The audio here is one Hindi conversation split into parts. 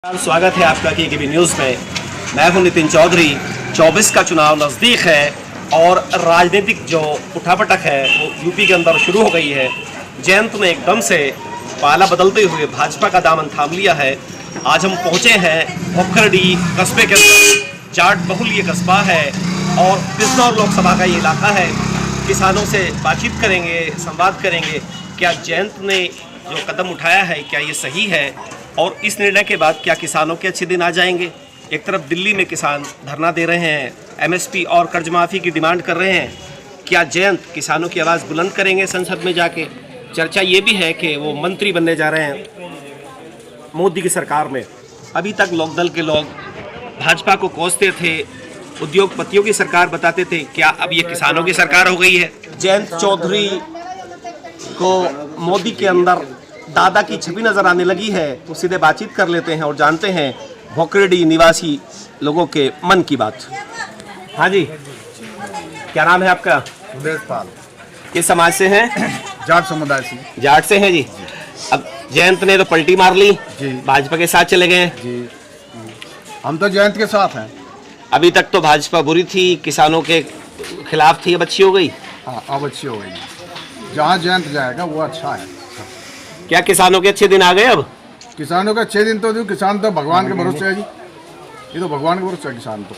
स्वागत है आपका केकेबी न्यूज़ में। मैं हूं नितिन चौधरी। 24 का चुनाव नज़दीक है और राजनीतिक जो उठापटक है वो यूपी के अंदर शुरू हो गई है। जयंत ने एकदम से पाला बदलते हुए भाजपा का दामन थाम लिया है। आज हम पहुंचे हैं भोकरडी कस्बे के अंदर। जाट बहुल ये कस्बा है और बिजनौर लोकसभा का ये इलाका है। किसानों से बातचीत करेंगे, संवाद करेंगे। क्या जयंत ने जो कदम उठाया है क्या ये सही है, और इस निर्णय के बाद क्या किसानों के अच्छे दिन आ जाएंगे। एक तरफ दिल्ली में किसान धरना दे रहे हैं, एमएसपी और कर्ज माफ़ी की डिमांड कर रहे हैं। क्या जयंत किसानों की आवाज़ बुलंद करेंगे संसद में जाके। चर्चा ये भी है कि वो मंत्री बनने जा रहे हैं मोदी की सरकार में। अभी तक लोकदल के लोग भाजपा को कोसते थे, उद्योगपतियों की सरकार बताते थे। क्या अब ये किसानों की सरकार हो गई है। जयंत चौधरी को मोदी के अंदर दादा की छवि नजर आने लगी है, तो सीधे बातचीत कर लेते हैं और जानते हैं भोकरडी निवासी लोगों के मन की बात। हाँ जी, क्या नाम है आपका। सुदेशपाल। किस समाज से हैं। जाट समुदाय से। जाट से हैं जी। अब जयंत ने तो पलटी मार ली जी, भाजपा के साथ चले गए जी। हम तो जयंत के साथ हैं। अभी तक तो भाजपा बुरी थी, किसानों के खिलाफ थी, अब अच्छी हो गई। हाँ, अब अच्छी हो गई। जहाँ जयंत जाएगा वो अच्छा है। क्या किसानों के अच्छे दिन आ गए। अब किसानों का 6 दिन तो किसान तो भगवान के भरोसे है जी। ये तो भगवान के भरोसे है किसान तो।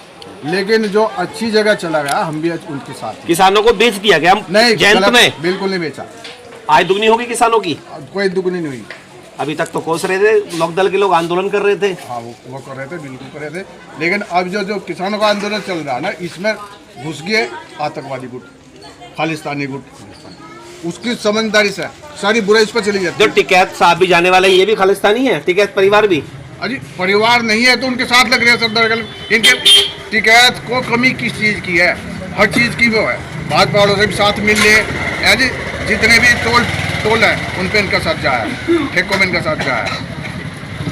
लेकिन जो अच्छी जगह चला गया हम भी उनके साथ हैं। किसानों को बेच दिया गया नहीं, जयंत ने बिल्कुल नहीं बेचा। आय दुगनी होगी किसानों की। कोई दुगनी नहीं हुई। अभी तक तो कोस रहे थे, लोकदल के लोग आंदोलन कर रहे थे। हाँ, वो कर रहे थे, बिल्कुल कर रहे थे। लेकिन अब जो किसानों का आंदोलन चल रहा है ना, इसमें घुस गए आतंकवादी गुट, खालिस्तानी गुट। उसकी समझदारी से सारी बुराई इस पर चली जाती है। जो टिकैत साहब भी जाने वाले ये भी खालिस्तानी है, टिकैत परिवार भी। अजी परिवार नहीं है तो उनके साथ लग रहे हैं सरदार। इनके टिकैत को कमी किस चीज़ की है, हर चीज़ की वो है। भाजपा वालों से भी साथ मिल ले जी, जितने भी टोल है उन पे इनका साथ जाया है, ठेकों में इनका साथ जाया है,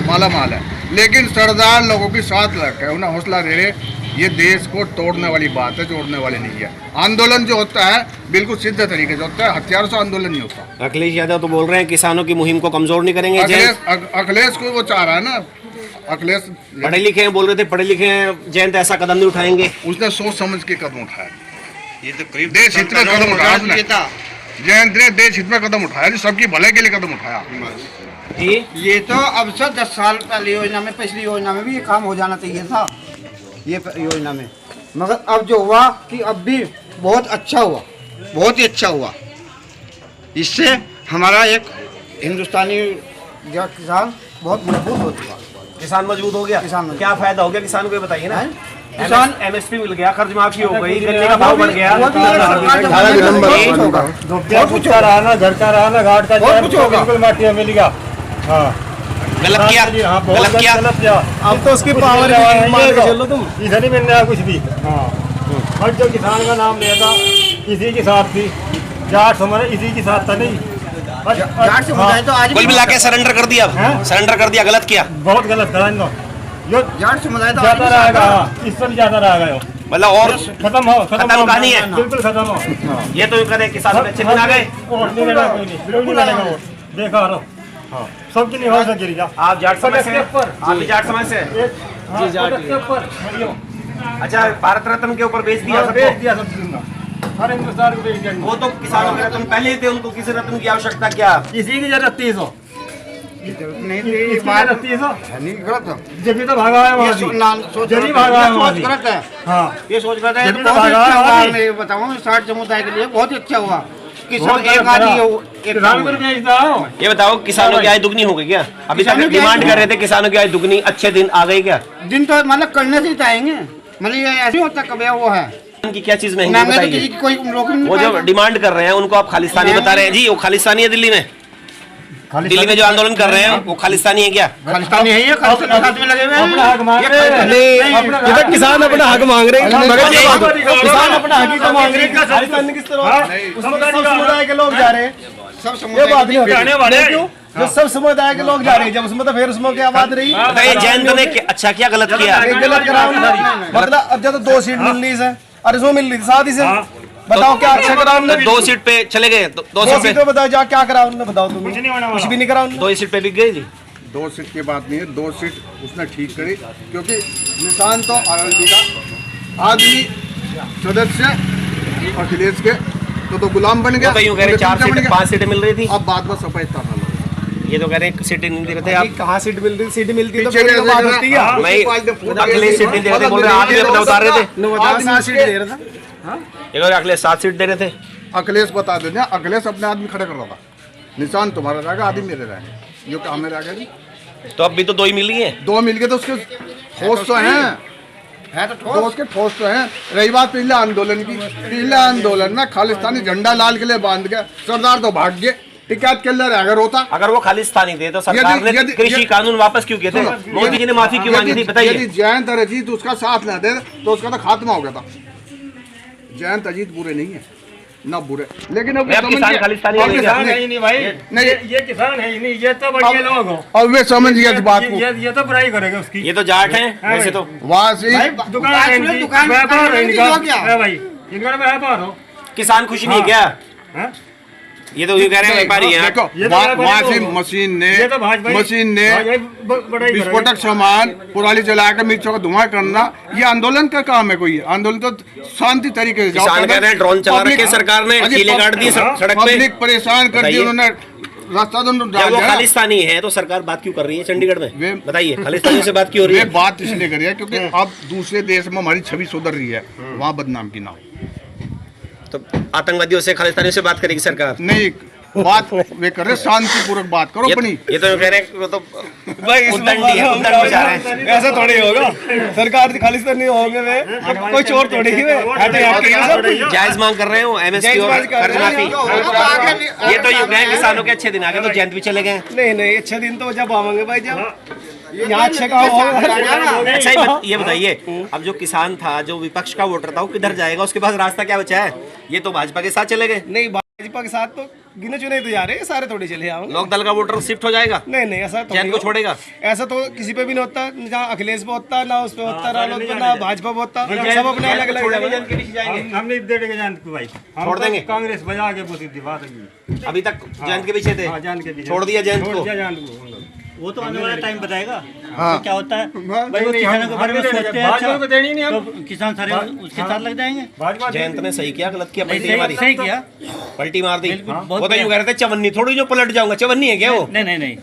माला माल है। लेकिन सरदार लोगों के साथ लग के उन्हें हौसला दे रहे। ये देश को तोड़ने वाली बात है, जोड़ने वाली नहीं है। आंदोलन जो होता है बिल्कुल सीधे तरीके से होता है, हथियारों से आंदोलन नहीं होता। अखिलेश यादव तो बोल रहे हैं किसानों की मुहिम को कमजोर नहीं करेंगे। अखिलेश को वो चाह रहा है ना। अखिलेश पढ़े लिखे हैं, बोल रहे थे पढ़े लिखे हैं, जयंत ऐसा कदम नहीं उठाएंगे। उसने सोच समझ के कदम उठाया। ये तो देश हित में कदम उठाया उसने। जयंत ने देश हित में कदम उठाया, सबकी भले के लिए कदम उठाया। ये तो अब से 10 साल पहले योजना में, पिछली योजना में भी ये काम हो जाना चाहिए था, ये योजना में। मगर अब जो हुआ कि अब भी बहुत अच्छा हुआ, बहुत ही अच्छा हुआ। इससे हमारा एक हिंदुस्तानी किसान बहुत मजबूत हो चुका। किसान मजबूत हो गया। किसान क्या फायदा हो गया किसान को, बताइए ना। किसान एमएसपी मिल गया, कर्ज माफी हो गई, गन्ने का भाव बढ़ गया, बहुत कुछ हो रहा ना, घर का रहा ना, घाट का बिल्कुल माटी मिलेगा। हाँ, गलत किया, गलत किया। अब तो उसकी पावर चलो तुम इधर ही मिल रहा कुछ भी। हाँ, और जो किसान का नाम लिया था इसी के साथ थी, जाट हमारे इसी के साथ था। नहीं तो आज कुल मिला के सरेंडर कर दिया। सरेंडर कर दिया, गलत किया, बहुत गलत करा इनको। जो जाट समुदाय तो ज्यादा रहेगा, इस पर ज्यादा रहेगा। मतलब और खत्म हो कहानी है, बिल्कुल खत्म हो। ये तो करे किसान अच्छे दिन आ गए। देखा रहो, हाँ, सबकी नहीं हो सकेगी। आप जाट समाज से, आप भी जाट समाज से। जी, जाट के ऊपर। अच्छा, भारत रत्न के ऊपर बेच दिया, बेच दिया सब, सारे हिंदुस्तान को बेच दिया। वो तो किसानों के रत्न पहले ही थे, उनको किसी रत्न की आवश्यकता क्या। इसी की जरूरत थी। नहीं थी, जब तो भागा है वहाँ जब भागा है। हाँ, ये सोच रहा है बताऊँ 60 समुदाय के लिए बहुत ही अच्छा हुआ। किसान एक ये बताओ किसानों की आय दुगनी हो गई क्या। अभी तक डिमांड कर रहे थे किसानों की आय दुगनी, अच्छे दिन आ गए क्या। दिन तो मतलब करने से चाहेंगे, मतलब ये ऐसे होता कभी वो है। उनकी क्या चीज महंगी बताइए। वो जो डिमांड कर रहे हैं उनको आप खालिस्तानी बता रहे हैं जी। वो खालिस्तानी है दिल्ली में, दिल्ली में जो आंदोलन कर रहे हैं वो खालिस्तानी है क्या। खालिस्तानी है, किसान अपना हक मांग रहे हैं, किसान अपना हक ही तो मांग रहे हैं। खालिस्तानी किस तरह समुदाय के लोग जा रहे हैं, ये बात नहीं होती। जो सब समुदाय के लोग जा रहे हैं, जब उसमें तो फिर उसमें क्या बात रही। जयंत ने अच्छा किया, गलत किया। गलत करा मतलब अब जब 2 सीट मिल रही है और इसमें मिल रही थी 7 ही से। बताओ क्या अच्छा करा उन्होंने। 2 सीट पे चले गए, 2 सीट पे बताओ क्या करा उन्होंने, बताओ तुम। कुछ भी नहीं करा उन्होंने। 2 सीट पे बिक गई जी। 2 सीट की बात नहीं है, 2 सीट उसने ठीक करी, क्योंकि निशान तो आरएलडी का आदमी सदस्य अखिलेश के तो गुलाम बन गया। तो यूं कह रहे 4 सीट 5 सीटें मिल रही थी। अब बात में सफाई था, ये तो कह रहे हैं सीटें नहीं दे रहे थे आप। कहाँ सीट मिल रही, सीट मिलती तो पीछे फिर तो बात होती है। मैं अखिलेश सीट नहीं दे रहे थे बोल रहे आदमी अपना उतार रहे थे। 7 सीट दे रहा था। एक और अखिलेश 7 सीट दे रहे थे। अखिलेश बता देना, अखिलेश अपने आदमी खड़े कर रहा था, निशान तुम्हारा रहेगा, आदमी मेरे रहेंगे, जो काम में रहेगा जी। तो अब भी तो 2 ही मिली है। 2 मिल गए तो उसके ठोस तो हैं, तो उसके ठोस तो हैं। रही बात पिछले आंदोलन की, पिछले आंदोलन में खालिस्तानी झंडा लाल किले बांध के सरदार तो भाग गए, टिकैत के अंदर अगर होता। अगर वो खालिस्तानी थे तो सरकार ने कृषि कानून वापस क्यों किए थे? मोदी जी ने माफी क्यों मांगी थी बताइए? यदि जयंत अजीत उसका साथ न दे तो उसका तो खात्मा हो गया था। जयंत अजीत बुरे नहीं है, ना बुरे, लेकिन अब किसान खालिस्तानी किसान है ही नहीं भाई, नहीं ये किसान है ही नहीं, ये तो बढ़िया लोग हो। अब वे समझ गया इस बात को। ये तो बुराई करेगा उसकी। ये तो जाट है वैसे तो। वहाँ से दुकान है इनकी, व्यापार है इनका। है भाई, इनका व्यापार हो। किसान खुश नहीं क्या? हाँ? ये तो ये कह रहे हैं व्यापारी हैं। देखो ये तो वहाँ से ये मशीन तो भाजपा ने बड़ाई विस्फोटक सामान पुराली जला कर मिर्चों का धुआं करना, ये आंदोलन का काम है कोई? आंदोलन तो शांति तरीके से किसान कह रहे हैं ड्रोन चला रखे सरकार ने, कीले काट दिए सड़क पे, पब्लिक परेशान कर दी उन्होंने, रास्ता तो जब वो खालिस्तानी है तो सरकार बात क्यों कर रही है चंडीगढ़ में? बताइए खालिस्तानी से बात क्यों हो रही ये है? बात इसलिए करी है क्योंकि अब दूसरे देश में हमारी छवि सुधर रही है, वहाँ बदनाम की ना हो। तो आतंकवादियों से खालिस्तानियों से बात करेगी सरकार? नहीं, बात वे कर रहे, शांतिपूर्वक बात करो अपनी। ये तो कह रहे हैं वो तो भाई उद्दंडी है, उद्दंड में जा रहे हैं। ऐसा थोड़ी होगा, सरकार खालिस्तानी होंगे वे, कोई चोर थोड़ी ही वे। जायज मांग कर रहे हो एमएसपी और कर्ज माफी। ये तो युग है, किसानों के अच्छे दिन आ गए तो जयंत भी चले गए। नहीं अच्छे दिन तो जब आवेंगे भाई, जब यहाँ अच्छे का होगा। अच्छा ये बताइए, अब जो किसान था, जो विपक्ष का वोटर था, वो किधर जाएगा? उसके पास रास्ता क्या बचा है? ये तो भाजपा के साथ चले गए। नहीं, भाजपा के साथ तो गिने चुने तो जा रहे हैं, सारे थोड़े चले आओ। लोक दल का वोटर शिफ्ट हो जाएगा? नहीं ऐसा तो जैन को छोड़ेगा? ऐसा तो किसी पे भी नहीं होता, ना अखिलेश पे होता, ना उस पे होता, रालोद पे, ना भाजपा पे होता, सब अपने अलग अलग हम नहीं दे देंगे जयंत को भाई, छोड़ देंगे। कांग्रेस बजा के बोली थी बात है। अभी तक जयंत के पीछे थे, जयंत के पीछे छोड़ दिया जयंत को। वो तो आने वाला टाइम बताएगा। हाँ। तो क्या होता है भाई, वो किसानों के बारे में सोचते हैं, भाजपा को देनी नहीं तो हम। किसान सारे उसके साथ लग जाएंगे। भाजपा जयंत ने सही किया गलत किया? नहीं, पलटी मारी, सही किया। पलटी मार दी। बिल्कुल, बहुत वो तो यूं कह रहे थे चवन्नी थोड़ी जो पलट जाऊंगा। चवन्नी है क्या वो? नहीं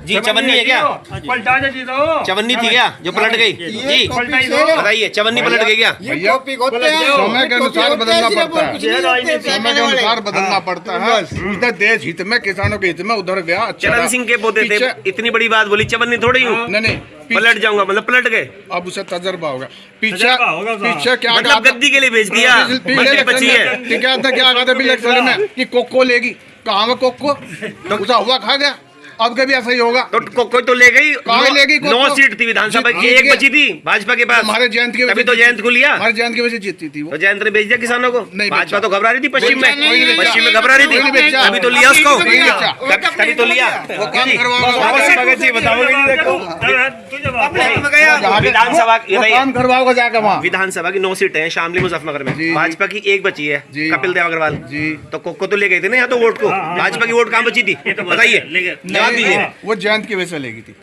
जी चवन्नी है क्या? पलटा दे जी तो चवन्नी थी क्या जो पलट गई? जी बताइए, चवन्नी पलट गई क्या? भैया समय के अनुसार बदलना पड़ता है, समय के अनुसार बदलना पड़ता है। इधर देश हित में, किसानों के हित में, उधर गया अच्छा चरण सिंह के पोते थे, इतनी बड़ी बात बोली, चवन्नी थोड़ी हूँ नहीं पलट जाऊंगा, मतलब पलट गए। अब उसे तजर्बा होगा। पीछे तजर्बा होगा, पीछे क्या मतलब गद्दी के लिए भेज दिया, मंत्री बची है। क्या था, क्या कहा था इलेक्शन में कि कोको लेगी, कहाँ में कोको तो उसे हुआ खा गया। अब कभी ऐसा ही होगा तो कोई तो ले गई। कहाँ लेगी? 9 सीट थी विधानसभा की, एक बची थी भाजपा के पास। हमारे जयंत की तभी तो जयंत को लिया, हमारे जयंत की वजह से जीती थी वो। तो जयंत ने बेच दिया किसानों को। नहीं भाजपा बेचा। तो घबरा रही थी पश्चिम में, नहीं पश्चिम में घबरा रही नहीं थी, बेचा। तभी तो लिया उसको, नहीं बेचा। तभी तो लिया। वो काम विधानसभा काम करवाओगे जाकर वहाँ। विधानसभा की 9 सीटें हैं शामली मुजफ्फरनगर में, भाजपा की एक बची है, जी। कपिल देव अग्रवाल जी। तो कोको तो ले गए थे ना यहाँ तो वोट को। भाजपा की वोट कहाँ बची थी बताइए, जवाब दीजिए। वो जयंत की वजह से लेगी थी,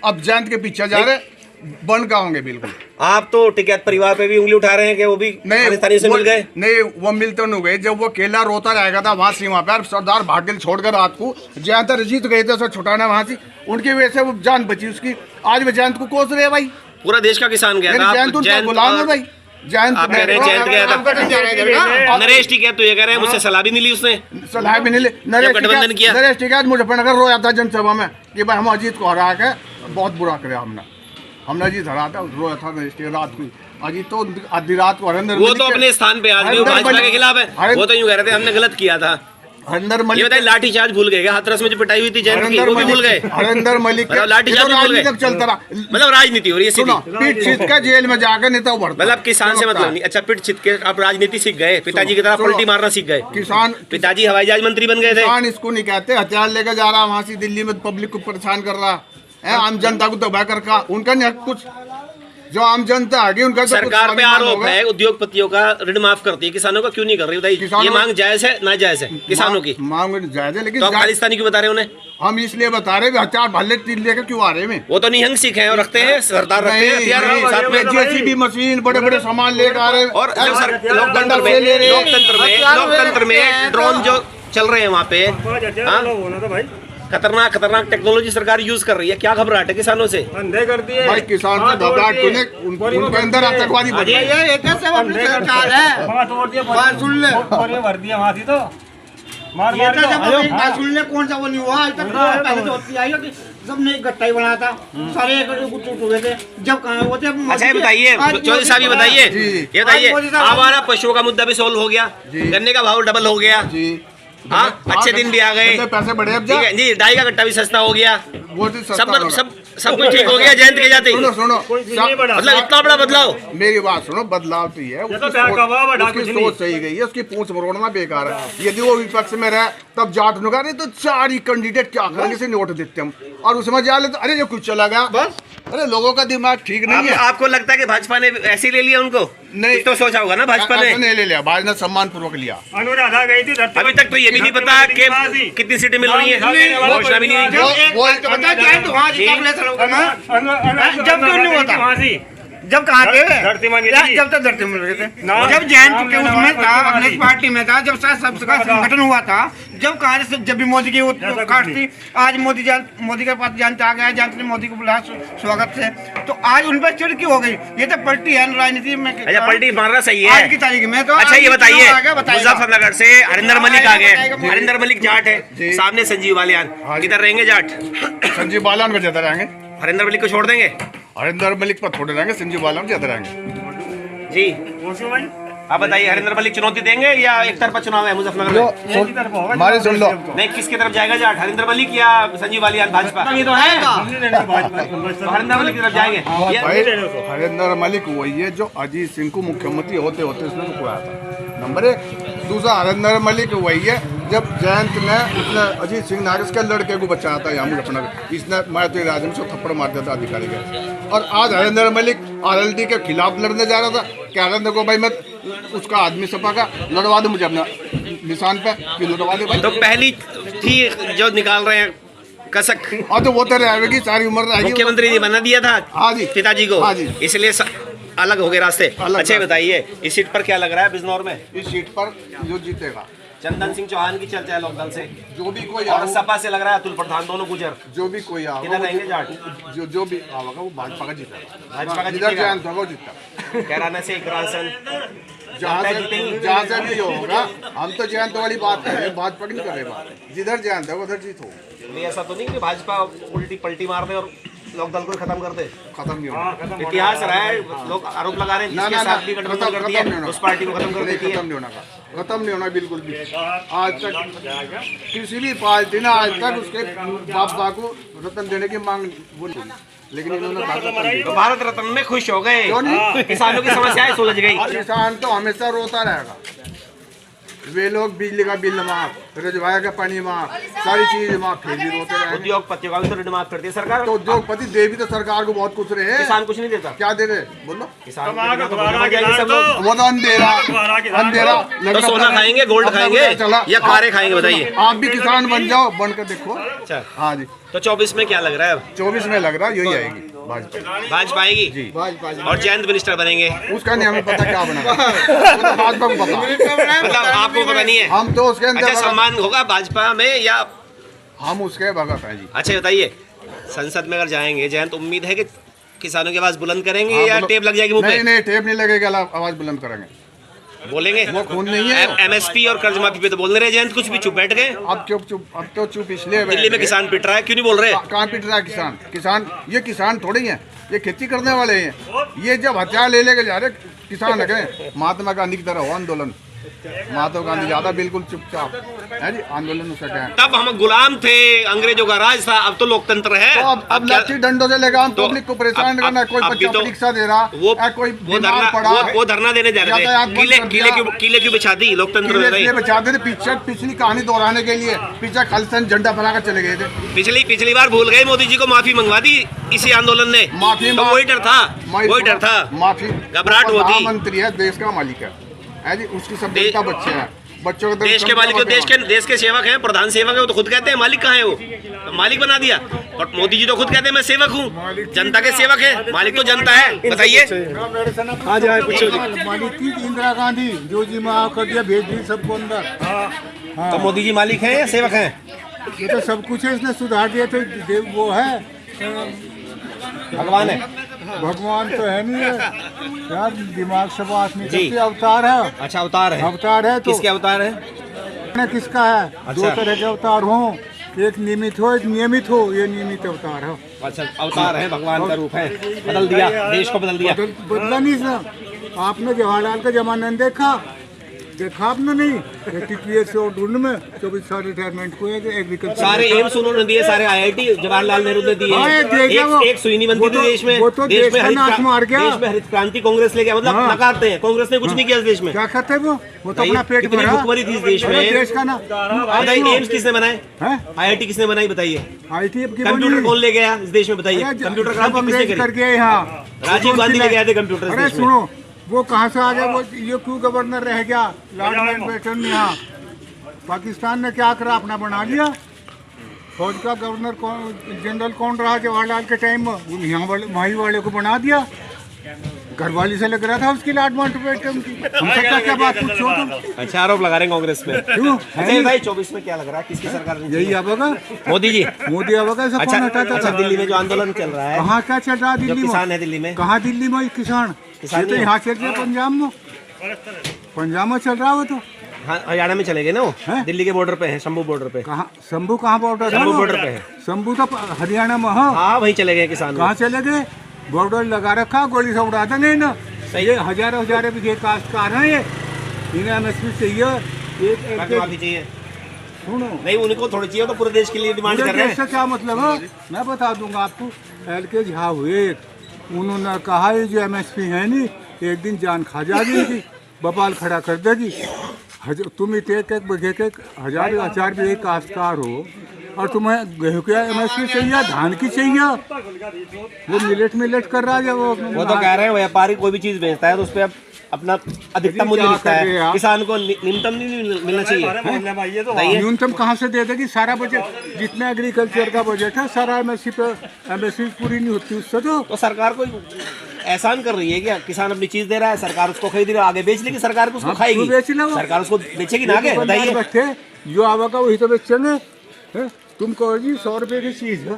अब जयंत के पीछे जा रहे, बन का होंगे बिल्कुल। आप तो टिकैत परिवार पे भी उंगली उठा रहे हैं कि वो भी खालिस्तानी से मिल गए। नहीं वो मिलते नहीं गए, जब वो केला रोता रहेगा था वहाँ सीमा पर, सरदार भाग्य छोड़कर रात को जयंत जीत गए थे उसे छुटाना वहाँ से, उनकी वजह से वो जान बची उसकी। आज वो जयंत को कोस रहे भाई, पूरा देश का किसान गया था। जयंत उनका गुलाम है भाई। जयंत आप कह रहे हैं जयंत गया था। नरेश टिकैत तो ये कह रहे हैं मुझसे सलाह भी नहीं ली उसने, सलाह भी नहीं ली। गठबंधन किया। नरेश टिकैत मुजफ्फरनगर रोया था जनसभा में कि भाई हम अजीत को हरा के बहुत बुरा करे, हमने अजीत हरा था, रोया था नरेश टिकैत रात को। अजीत तो आधी रात को हरिंदर वो तो अपने स्थान पे आज भी भाजपा के खिलाफ है। वो तो यूं कह रहे थे हमने गलत किया था। हरिंदर ये मलिक बताइए लाठी चार्ज भूल गए क्या? हाथरस में जो पिटाई हुई थी जयंत की वो भी भूल गए? हरिंदर मलिक लाठी चार्ज भूल गए, चलता रहा, मतलब राजनीति हो रही है सीधी। पीठ छीत के जेल में जाकर नेता उभरता, मतलब किसान से मतलब नहीं। अच्छा पीठ छित के आप राजनीति सीख गए, पिताजी की तरह पलटी मारना सीख गए। किसान पिताजी हवाई जहाज मंत्री बन गए थे। किसान इसको नहीं कहते, हथियार लेकर जा रहा वहां से दिल्ली में पब्लिक को परेशान कर रहा है, आम जनता को दबा कर का उनका नहीं हक कुछ। जो आम जनता आगे उनका तो कुछ सरकार पे स्वाभिमान आरोप होगा। है उद्योगपतियों का ऋण माफ करती है, किसानों का क्यों नहीं कर रही बताइए? किसानों- ये मांग जायज है ना जायज है किसानों की? मांग जायज है, लेकिन तो आप खालिस्तानी क्यों बता रहे हैं उन्हें? हम इसलिए बता रहे हैं हथियार भले तीन लेकर क्यों आ रहे हैं? वो तो निहंग सिख हैं और रखते हैं, सरदार रखते हैं हथियार साथ में। जेसीबी मशीन बड़े बड़े सामान लेकर आ रहे हैं और जब सर डंडा लोकतंत्र से ले रहे हैं। लोकतंत्र में ड्रोन जो चल रहे हैं वहाँ पे, हाँ? होना था भाई, खतरनाक टेक्नोलॉजी सरकार यूज कर रही है, क्या घबराहट है किसानों से? अंधे कर दिए भाई किसान से घबराहट क्यों नहीं? उनके अंदर आतंकवादी बढ़ गए। ये एक सब अपनी सरकार है। बात तोड़ दिया, बात सुन ले। बोरियां भर दिया वहाँ थी तो मार ये मार तो के जब अभी बात सुन ले, कौन सा वो नहीं हुआ आज तक। पहले तो होती आई होती, सबने एक गट्टा ही बनाया था, सारे एक गुट हुए थे। जब कहाँ वो थे अच्छा ये बताइए चौधरी साहब, ये बताइए, जी। ये बताइए, आज मोदी साहब- हमारा पशुओं का मुद्दा भी सोल्व हो गया, गन्ने का भाव डबल हो गया, जी हाँ अच्छे दिन भी आ गए, कितने पैसे बढ़े अब ठीक है जी, डाई का कट्टा भी सस्ता हो गया, वो तो सस्ता सब होगा। सब कुछ ठीक हो गया जयंत के जाते ही। सुनो सुनो मतलब इतना बड़ा बदलाव। मेरी बात सुनो, बदलाव तो ये है, तो क्या कहा बड़ा उसकी कुछ नहीं। सोच सही गई है, उसकी पूंछ मरोड़ना बेकार है। यदि वो विपक्ष में रहे तब जाट नुका नहीं तो चार ही कैंडिडेट क्या करेंगे से नोट देते हम, और उसमें जा ले तो अरे ये कुछ चला गया बस। अरे लोगों का दिमाग ठीक नहीं है। आपको लगता है कि भाजपा ने ऐसे ही ले लिया उनको? नहीं। कुछ तो सोचा होगा ना भाजपा ने। ऐसा नहीं ले लिया, भाजपा ने सम्मान पूर्वक लिया। अनुराधा गई थी धरती अभी तक तो ये भी नहीं पता कि कितनी सीटें मिल रही है, घोषणा भी नहीं हुई। जब क्यों नहीं होता? वहाँ से जब कहाँ थे? धरती मांगी थी। जब तक धरती मिल रहे थे, ना। जब जैन के उसमें था, अपने पार्टी में था, जब सबका संगठन हुआ था, जब कहा जब भी मोदी की वो कास्ट थी, आज मोदी के पास जानते आ गया, जानते ने मोदी को बुलाया स्वागत से, तो आज उन पर चिड़ क्यों हो गई? ये तो पलटी है राजनीति में। अच्छा पलटी मारना सही है आज की तारीख में तो। अच्छा ये बताइए, बताइए मुजफ्फरनगर से हरिंदर मलिक आ गए। बताएगा। हरिंदर मलिक जाट है, सामने संजीव बालियान, किधर रहेंगे जाट? संजीव बालान में ज्यादा रहेंगे, हरिंदर मलिक को छोड़ देंगे हरिंदर मलिक पर थोड़े रहेंगे, संजीव बालान में ज्यादा रहेंगे। जी? वो क्यों भाई? आप बताइए, हरिंदर मलिक चुनौती देंगे या एक तरफा चुनाव है मुजफ्फरनगर में? हमारी सुन लो, नहीं किसकी तरफ जाएगा जाट, हरिंदर मलिक या संजीव बालियान भाजपा? ये तो है, तो हरिंदर मलिक की तरफ जाएंगे। भाई हरिंदर मलिक वही है जो अजीत सिंह को मुख्यमंत्री होते होते उसने रुकवाया था, नंबर एक। दूसरा हरिंदर मलिक वही है जब जयंत ने उसने अजीत सिंह नागरिक के लड़के को बचाया था यहाँ मुजफ्फरनगर, इसने मैं तो राजन से थप्पड़ मार दिया था अधिकारी का। और आज हरिंदर मलिक आरएलडी के खिलाफ लड़ने जा रहा था, कह रहा था को भाई मैं उसका आदमी सपा का लड़वा दो मुझे अपना निशान पे, क्यों लड़वा दे भाई। तो पहली थी जो निकाल रहे हैं कसक, हाँ तो वो तो रहेगी, सारी उम्र रहेगी। मुख्यमंत्री ने बना दिया था हाँ जी पिताजी को, हाँ जी। इसलिए अलग हो गए रास्ते। अलग अच्छा रास्ते। बताइए, इस सीट पर क्या लग रहा है बिजनौर में? इस सीट पर जो जीतेगा, चंदन सिंह चौहान की चर्चा है लोकदल से, जो भी कोई और आओ, सपा से लग रहा है अतुल प्रधान, दोनों गुजर। जो भी कोई आओ, किधर रहेंगे जाट? जो भी आएगा वो भाजपा का जीतेगा, भाजपा का जिधर जीतेगा। जयंत होगा वो जीतेगा। कैराना से इकरासन, जहाँ से भी होगा, हम तो जयंत वाली बात कर रहे हैं, भाजपा की नहीं कर रहे बात। जिधर जयंत है उधर जीत हो। ऐसा तो नहीं कि भाजपा उल्टी पलटी मार दे और लोकदल को खत्म कर दे? खत्म नहीं होना, इतिहास रहा है, लोग आरोप लगा रहे हैं जिसके साथ भी गठबंधन कर दिया उस पार्टी को खत्म कर देती है। खत्म नहीं होना, खत्म नहीं होना बिल्कुल भी। आज तक किसी भी पार्टी ने आज तक उसके बाप को रतन देने की मांग वो नहीं, लेकिन इन्होंने तो भारत रत्न में खुश हो गए, क्यों नहीं? किसानों की समस्याएं सुलझ गई। किसान तो हमेशा रोता रहेगा, वे लोग बिजली का बिल माफ, रजवाया का पानी माफ, सारी चीज माफ, फिर भी रोते रहेंगे। उद्योगपतियों का भी तो ऋण माफ करती है सरकार, तो उद्योगपति दे भी तो सरकार को बहुत कुछ रहे हैं, किसान कुछ नहीं देता। क्या दे रहे बोलो? किसान को देना तो भूखा मर जाएंगे सब लोग। वो तो अंधेरा तो सोना खाएंगे, गोल्ड खाएंगे या कारें खाएंगे बताइए? आप भी किसान बन जाओ, बनकर देखो। अच्छा हाँ जी, तो 24 में क्या लग रहा है अब? 24 में लग रहा है यही आएगी भाजपा। भाजपा आएगी और जयंत मिनिस्टर बनेंगे? उसका नहीं हमें पता क्या बनेगा, वो तो भाजपा को पता। मतलब आपको पता नहीं है? हम तो उसके अंदर अच्छा सम्मान होगा भाजपा में या? हम उसके भगत हैं जी। अच्छा बताइए, संसद में अगर जाएंगे जयंत, उम्मीद है कि किसानों की आवाज बुलंद करेंगे हाँ, या टेप लग जाएगी मुंह पे? नहीं टेप नहीं लगेगा, आवाज बुलंद करेंगे, बोलेंगे? वो खून नहीं है। एमएसपी और कर्ज माफी पे तो बोल नहीं रहे जयंत, कुछ भी चुप बैठ गए। अब तो चुप इसलिए दिल्ली में किसान पिट रहा है, क्यों नहीं बोल रहे? कहाँ पिट रहा है किसान? ये किसान थोड़ी है, ये खेती करने वाले हैं। ये जब हथियार ले लेके जा रहे किसान लगे, महात्मा गांधी की तरह हो आंदोलन, महात्मा गांधी ज्यादा बिल्कुल चुपचाप है जी, आंदोलन उसका क्या है। तब हम गुलाम थे, अंग्रेजों का राज था, अब तो लोकतंत्र है। तो अब लाठी डंडों से लेकर हम तो पब्लिक को परेशान अब- करना, कोई अब भी बच्चा तो परीक्षा दे रहा है, कोई बीमार पड़ा, वो धरना देने जा रहे यातायात थे। बंद कर दिया। किले क्यों बिछा दी? लोकतंत्र में इसलिए बचाते थे, पिछली कहानी दोहराने के लिए पीछे खालिस्तान झंडा फहराकर चले गए थे। पिछली बार भूल गए, मोदी जी को माफी मंगवा दी इसी आंदोलन ने। माफी तो वही डर था, वही डर था, माफी, घबराहट होती। प्रधानमंत्री है, देश का मालिक है जी, उसकी सब जनता बच्चे हैं, बच्चों का देश के मालिक जो देश के सेवक हैं, प्रधान सेवक है, वो तो खुद कहते हैं मालिक कहाँ है, वो तो मालिक बना दिया। और मोदी जी तो खुद कहते हैं मैं सेवक हूँ, जनता के सेवक है, मालिक तो जनता है। बताइए हाँ जाए कुछ मालिक थी इंदिरा गांधी, जो जी माफ कर दिया, भेज दी सबको अंदर। तो मोदी जी मालिक हैं या सेवक हैं? ये तो सब कुछ है, इसने सुधार दिया, तो वो है, भगवान है। भगवान तो है नहीं है यार, दिमाग से बात नहीं जी। करती। अवतार है, अच्छा अवतार है। अवतार है तो किसके अवतार है? किसका है? अच्छा। दो तरह के अवतार हो, एक नियमित हो, एक नियमित हो, ये नियमित अवतार है। अच्छा अवतार है, भगवान का रूप है, बदल दिया, देश को बदल दिया। बदला नहीं सर, आपने जवाहरलाल का जमाना देखा आपने नहीं, टीपीएस और ढूंढ में 24 साल रिटायरमेंट को एग्रीकल्चर सारे एम्स उन्होंने दिए, सारे आईआईटी जवाहरलाल नेहरू ने दिए। हाँ, एक सुई नहीं बनती थी देश में। वो तो देश का नाश मार गया। देश में हरित क्रांति कांग्रेस लेके मतलब हाँ। नकारते हैं, कांग्रेस ने कुछ नहीं किया इस देश में। क्या करते वो तो अपना पेट कितनी भरा। भुखमरी थी इस देश में। देश का ना बताइए एम्स किसने बनाए? है आईआईटी किसने बनाई? बताइए। आईटी की कंप्यूटर कौन ले गया इस देश में? बताइए। कंप्यूटर क्रांति किसने कर करी? गया यहाँ, राजीव गांधी ले गए थे कंप्यूटर इस अरे देश में। सुनो, वो कहाँ से आ गया? वो ये क्यों गवर्नर रह गया? लॉर्ड माउंटबेटन यहाँ पाकिस्तान ने क्या करा, अपना बना लिया। फौज का गवर्नर कौन, जनरल कौन रहा जवाहरलाल के टाइम में? यहाँ वाले वहीं वाले को बना दिया। घरवाली से लग रहा था उसकी लॉर्ड माउंटबेटन की। हमसे क्या बात पूछो तुम? अच्छा आरोप लगा रहे हैं कांग्रेस में। क्यों? अच्छा भाई 24 में क्या लग रहा है, किसकी सरकार? यही आवेगा, मोदी जी। मोदी आवेगा। सब कौन हटाता अच्छा था? दिल्ली में जो आंदोलन चल रहा है, कहाँ क्या चल रहा है जो दिल्ली किसान में? है दिल्ली में, कहाँ दिल्ली में किसान? किसान ये तो नहीं है। यहाँ चल रहा है पंजाब में, पंजाब में चल रहा है वो तो। हाँ हरियाणा में चले गए ना वो, हैं? दिल्ली के बॉर्डर पे है, शंभू बॉर्डर पे। कहाँ शंभू? कहाँ बॉर्डर है? शंभू वो? बॉर्डर पे है। शंभू तो हरियाणा में है। हाँ वहीं चले गए किसान। कहाँ चले गए? बॉर्डर लगा रखा, गोली से उड़ा देंगे ना। ये हजारों हजारों बीघे काश्तकार हैं, ये इन्हें एमएसपी चाहिए। एक माफी चाहिए। सुनो, नहीं उनको थोड़ी चाहिए, तो पूरे देश के लिए डिमांड कर रहे हैं। इससे क्या मतलब है? मैं बता दूंगा आपको। LK झा हुए, उन्होंने कहा ये जो एमएसपी है नहीं, एक दिन जान खा जाएगी, बपाल खड़ा कर देगी। तुम एक बीघे के हजार बीघे काश्तकार हो और तुम्हें गेहूं का एमएसपी चाहिए, धान की चाहिए। वो मिलेट कर रहा है। वो तो कह रहे हैं व्यापारी कोई भी चीज बेचता है तो उस पर अपना अधिकतम मूल्य क्या मिलता कर रहे हैं है, आप? किसान को न्यूनतम नहीं मिलना चाहिए। बताइए। न्यूनतम कहाँ से दे देगी? सारा बजट जितना एग्रीकल्चर का बजट है सारा एमएसपी पूरी नहीं होती उससे। तो सरकार को एहसान कर रही है क्या? किसान अपनी चीज दे रहा है, सरकार उसको खरीद रहा है, आगे बेच लेगी सरकार को, उसको खाएगी, बेच लो। सरकार उसको बेचेगी ना आगे। बताइए। बैठे जो आवेगा वही तो बेचेंगे। तुम कहो जी 100 रुपए की चीज है,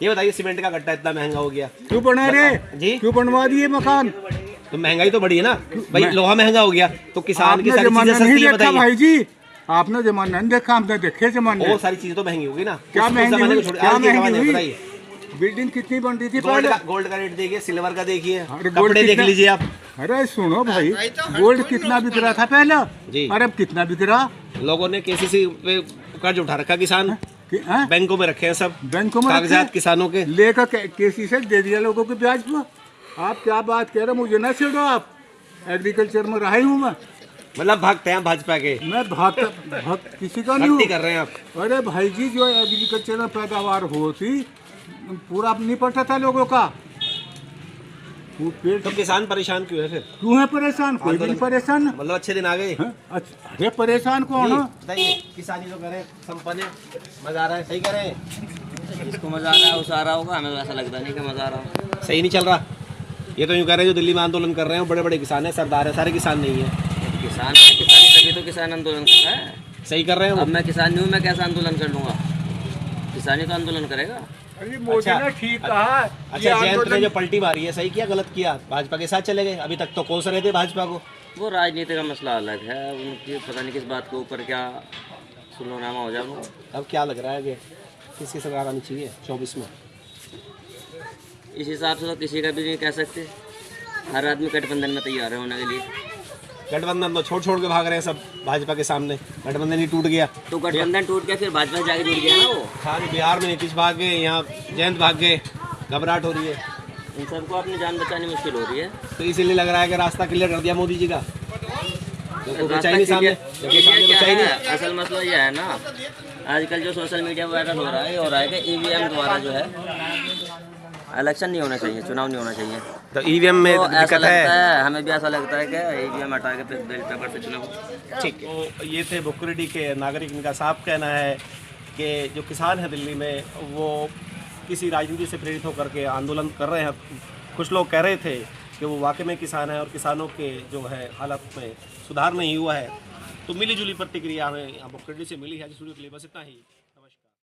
ये बताइए सीमेंट का गट्टा इतना महंगा हो गया, क्यों बना रहे जी? क्यों बनवा दिए मकान? तो महंगाई तो बढ़ी है ना भाई, लोहा महंगा हो गया तो किसान की आपने सारी जमाना चीजें नहीं सस्ती है। देखा बताइए। भाई जी, आपने जमाना नहीं देखा, हमने देखे जमाने। वो सारी चीजें तो महंगी होगी ना। क्या उस महंगी जमाने हुई? को छोड़- क्या आज के महंगी जमाने में हुई? बताइए। बिल्डिंग कितनी बन रही थी गोल्ड पहले? का गोल्ड का रेट देखिए, सिल्वर का देखिए, अरे गोल्ड कपड़े देख कितना- लीजिए आप। अरे सुनो भाई, गोल्ड कितना बिक रहा था पहले? जी। अरे अब कितना बिक रहा? लोगों ने केसीसी पे कर्ज उठा रखा, किसान बैंकों में रखे हैं सब, बैंकों में कागजात रखे? किसानों के लेकर केसी से दे दिया लोगों के ब्याज पर। आप क्या बात कह रहे हो? मुझे ना छेड़ो आप, एग्रीकल्चर में रहा ही हूँ मैं। मतलब भक्त हैं भाजपा के, मैं भक्त किसी का नहीं भक्ति हूँ। कर रहे हैं आप। अरे भाई जी, जो एग्रीकल्चर में पैदावार होती पूरा नहीं पड़ता था लोगों का। वो पेट तो किसान परेशान क्यों है फिर? क्यों है परेशान? कोई भी नहीं परेशान। मतलब अच्छे दिन आ गए। हाँ? अच्छा, अरे परेशान कौन है? बताइए, किसानी जो करे संपन्न है, मजा आ रहा है, सही कह रहे हैं? जिसको मजा आ रहा है उसे आ रहा होगा, हमें तो ऐसा लगता नहीं कि मजा आ रहा हो। सही नहीं चल रहा। ये तो यूँ कह रहे हैं जो दिल्ली में आंदोलन कर रहे हैं बड़े बड़े किसान हैं, सरदार है, सारे किसान नहीं है। किसान है, किसानी तभी तो किसान आंदोलन कर रहा है। सही कर रहे हैं अब वो। मैं किसान नहीं हूँ, मैं कैसे आंदोलन कर लूँगा? किसानी तो आंदोलन करेगा। अरे मोदी ने ठीक कहा। अच्छा जयंत ने जो पलटी मारी है, सही किया गलत किया? भाजपा के साथ चले गए, अभी तक तो कोस रहे थे भाजपा को। वो राजनीति का मसला अलग है, उनकी पता नहीं किस बात के ऊपर क्या सुलहनामा हो जाएगा। अब क्या लग रहा है कि किसकी सरकार आनी चाहिए 24 में? इस हिसाब से तो किसी का भी नहीं कह सकते, हर आदमी गठबंधन में तैयार है होने के लिए। गठबंधन तो छोड़ के भाग रहे हैं सब भाजपा के सामने। गठबंधन ही टूट गया। तो गठबंधन टूट गया, फिर भाजपा से जाके जुड़ गया ना वो। खाली बिहार में नीतीश भाग गए, यहाँ जयंत भाग गए, घबराहट हो रही है। इन सबको अपनी जान बचानी मुश्किल हो रही है। तो इसीलिए लग रहा है कि रास्ता क्लियर कर दिया मोदी जी का। देखो रास्ता बचाई नहीं सामने, क्लियर- देखो सामने क्या बचाई नहीं। है? असल मसला ये है ना, आजकल जो सोशल मीडिया पर वायरल हो रहा है, ये हो रहा है कि ईवीएम द्वारा जो है इलेक्शन नहीं होना चाहिए, चुनाव नहीं होना चाहिए। तो ईवीएम में तो ऐसा दिक्कत लगता है। है, हमें भी ऐसा लगता है कि ईवीएम हटा के बैलेट पेपर से चुनाव। ठीक। तो ये थे बुकरेडी के नागरिक। इनका साफ कहना है कि जो किसान हैं दिल्ली में, वो किसी राजनीति से प्रेरित होकर के आंदोलन कर रहे हैं। कुछ लोग कह रहे थे कि वो वाकई में किसान हैं और किसानों के जो है हालत में सुधार नहीं हुआ है। तो मिली जुली प्रतिक्रिया हमें यहाँ बुकरेडी से मिली है। स्टूडियो के लिए बस इतना ही।